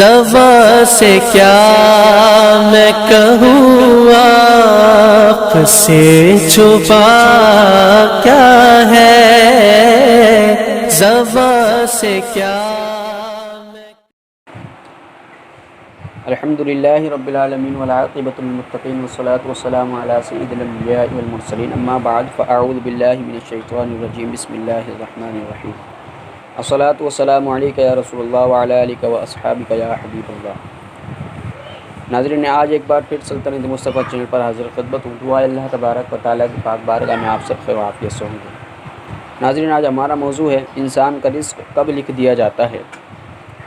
زبان سے کیا میں کہوں آپ سے چھپا کیا ہے، زبان سے کیا میں۔ الحمدللہ رب العالمین والعاقبۃ للمتقین والصلاة والسلام علی سید الانبیاء والمرسلین، اما بعد فاعوذ باللہ من الشیطان الرجیم، بسم اللہ الرحمن الرحیم۔ الصلاة والسلام علیک یا رسول اللہ وعلی آلک واصحابک یا حبیب اللہ۔ ناظرین، آج ایک بار پھر سلطنت مصطفیٰ چینل پر حاضر خدمت ہوں۔ دعا اللہ تبارک و تعالیٰ کی پاک بارگاہ میں آپ سب خیر و عافیت سے ہوں گے۔ ناظرین، آج ہمارا موضوع ہے انسان کا رزق کب لکھ دیا جاتا ہے،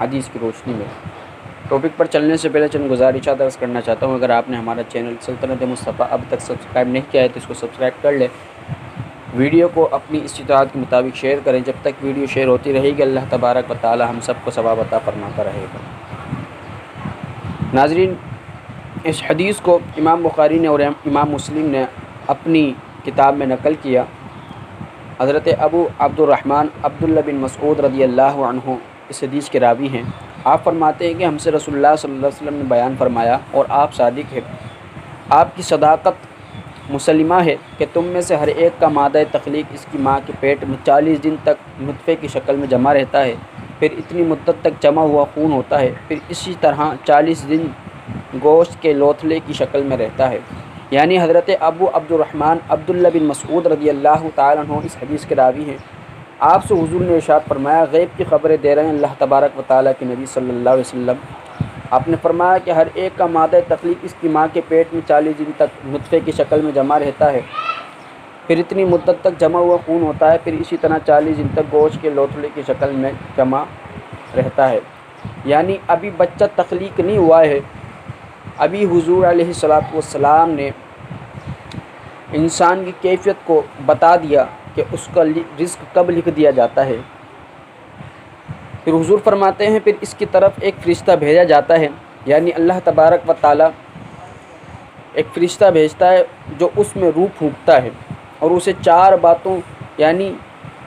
حدیث کی روشنی میں۔ ٹاپک پر چلنے سے پہلے چند گزارشات عرض کرنا چاہتا ہوں۔ اگر آپ نے ہمارا چینل سلطنت مصطفیٰ اب تک سبسکرائب نہیں کیا ہے تو اس کو سبسکرائب کر لیں۔ ویڈیو کو اپنی استطاعت کے مطابق شیئر کریں۔ جب تک ویڈیو شیئر ہوتی رہے گی اللہ تبارک و تعالی ہم سب کو ثواب عطا فرماتا رہے گا۔ ناظرین، اس حدیث کو امام بخاری نے اور امام مسلم نے اپنی کتاب میں نقل کیا۔ حضرت ابو عبد الرحمن عبداللہ بن مسعود رضی اللہ عنہ اس حدیث کے راوی ہیں۔ آپ فرماتے ہیں کہ ہم سے رسول اللہ صلی اللہ علیہ وسلم نے بیان فرمایا اور آپ صادق ہیں، آپ کی صداقت مسلمہ ہے کہ تم میں سے ہر ایک کا مادہ تخلیق اس کی ماں کے پیٹ میں 40 دن تک نطفے کی شکل میں جمع رہتا ہے، پھر اتنی مدت تک جمع ہوا خون ہوتا ہے، پھر اسی طرح 40 دن گوشت کے لوتھڑے کی شکل میں رہتا ہے۔ یعنی حضرت ابو عبد الرحمن عبداللہ بن مسعود رضی اللہ تعالیٰ عنہ اس حدیث کے راوی ہیں۔ آپ سے حضور نے ارشاد فرمایا، غیب کی خبریں دے رہے ہیں اللہ تبارک و تعالیٰ کے نبی صلی اللہ علیہ وسلم۔ آپ نے فرمایا کہ ہر ایک کا مادہ تخلیق اس کی ماں کے پیٹ میں 40 دن تک نطفے کی شکل میں جمع رہتا ہے، پھر اتنی مدت تک جمع ہوا خون ہوتا ہے، پھر اسی طرح 40 دن تک گوشت کے لوتھڑے کی شکل میں جمع رہتا ہے۔ یعنی ابھی بچہ تخلیق نہیں ہوا ہے، ابھی حضور علیہ الصلوۃ والسلام نے انسان کی کیفیت کو بتا دیا کہ اس کا رزق کب لکھ دیا جاتا ہے۔ پھر حضور فرماتے ہیں پھر اس کی طرف ایک فرشتہ بھیجا جاتا ہے، یعنی اللہ تبارک و تعالیٰ ایک فرشتہ بھیجتا ہے جو اس میں روح پھونکتا ہے اور اسے 4 باتوں یعنی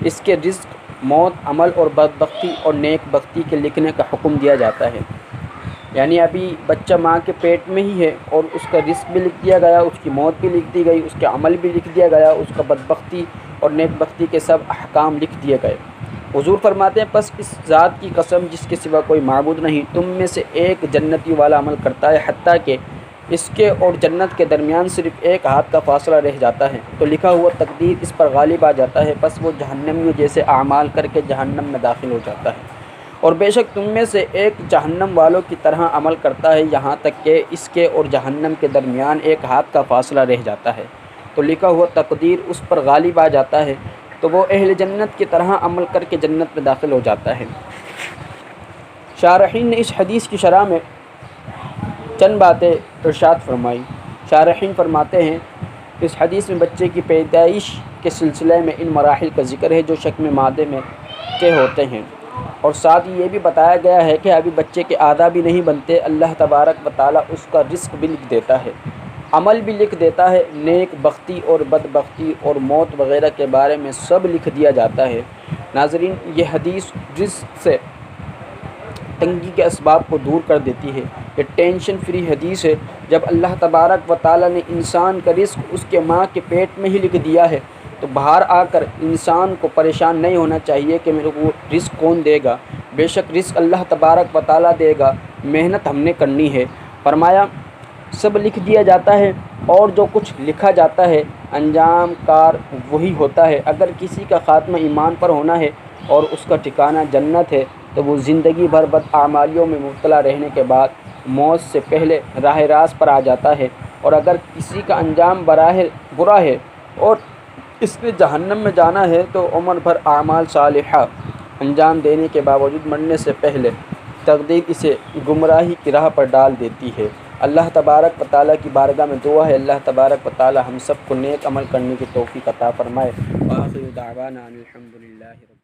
اس کے رزق، موت، عمل اور بدبختی اور نیک بختی کے لکھنے کا حکم دیا جاتا ہے۔ یعنی ابھی بچہ ماں کے پیٹ میں ہی ہے اور اس کا رزق بھی لکھ دیا گیا، اس کی موت بھی لکھ دی گئی، اس کے عمل بھی لکھ دیا گیا، اس کا بدبختی اور نیک بختی کے سب احکام لکھ دیے گئے۔ حضور فرماتے ہیں پس اس ذات کی قسم جس کے سوا کوئی معبود نہیں، تم میں سے ایک جنتی والا عمل کرتا ہے حتیٰ کہ اس کے اور جنت کے درمیان صرف ایک ہاتھ کا فاصلہ رہ جاتا ہے تو لکھا ہوا تقدیر اس پر غالب آ جاتا ہے، پس وہ جہنمیوں جیسے اعمال کر کے جہنم میں داخل ہو جاتا ہے، اور بے شک تم میں سے ایک جہنم والوں کی طرح عمل کرتا ہے یہاں تک کہ اس کے اور جہنم کے درمیان ایک ہاتھ کا فاصلہ رہ جاتا ہے تو لکھا ہوا تقدیر اس پر غالب آ جاتا ہے تو وہ اہل جنت کی طرح عمل کر کے جنت میں داخل ہو جاتا ہے۔ شارحین نے اس حدیث کی شرح میں چند باتیں ارشاد فرمائی۔ شارحین فرماتے ہیں اس حدیث میں بچے کی پیدائش کے سلسلے میں ان مراحل کا ذکر ہے جو شکم مادے میں طے ہوتے ہیں، اور ساتھ یہ بھی بتایا گیا ہے کہ ابھی بچے کے اعضاء بھی نہیں بنتے، اللہ تبارک و تعالیٰ اس کا رزق بھی لکھ دیتا ہے، عمل بھی لکھ دیتا ہے، نیک بختی اور بدبختی اور موت وغیرہ کے بارے میں سب لکھ دیا جاتا ہے۔ ناظرین، یہ حدیث رزق سے تنگی کے اسباب کو دور کر دیتی ہے، یہ ٹینشن فری حدیث ہے۔ جب اللہ تبارک و تعالیٰ نے انسان کا رزق اس کے ماں کے پیٹ میں ہی لکھ دیا ہے تو باہر آ کر انسان کو پریشان نہیں ہونا چاہیے کہ میرے کو رزق کون دے گا، بے شک رزق اللہ تبارک و تعالیٰ دے گا، محنت ہم نے کرنی ہے۔ فرمایا سب لکھ دیا جاتا ہے اور جو کچھ لکھا جاتا ہے انجام کار وہی ہوتا ہے۔ اگر کسی کا خاتمہ ایمان پر ہونا ہے اور اس کا ٹھکانہ جنت ہے تو وہ زندگی بھر بداعمالیوں میں مبتلا رہنے کے بعد موت سے پہلے راہ راست پر آ جاتا ہے، اور اگر کسی کا انجام برا ہے اور اس نے جہنم میں جانا ہے تو عمر بھر اعمال صالحہ انجام دینے کے باوجود مرنے سے پہلے تقدیر اسے گمراہی کی راہ پر ڈال دیتی ہے۔ اللہ تبارک و تعالیٰ کی بارگاہ میں دعا ہے اللہ تبارک و تعالیٰ ہم سب کو نیک عمل کرنے کی توفیق عطا فرمائے۔ وآخر دعوانا ان الحمدللہ۔